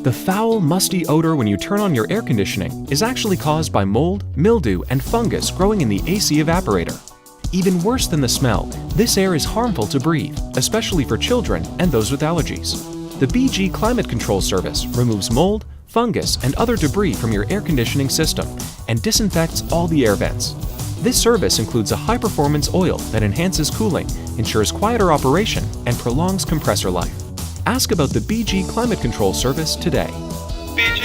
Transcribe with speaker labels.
Speaker 1: The foul, musty odor when you turn on your air conditioning is actually caused by mold, mildew, and fungus growing in the AC evaporator. Even worse than the smell, this air is harmful to breathe, especially for children and those with allergies. The BG Climate Control Service removes mold, fungus, and other debris from your air conditioning system and disinfects all the air vents. This service includes a high-performance oil that enhances cooling, ensures quieter operation, and prolongs compressor life. Ask about the BG Climate Control Service today.
Speaker 2: BG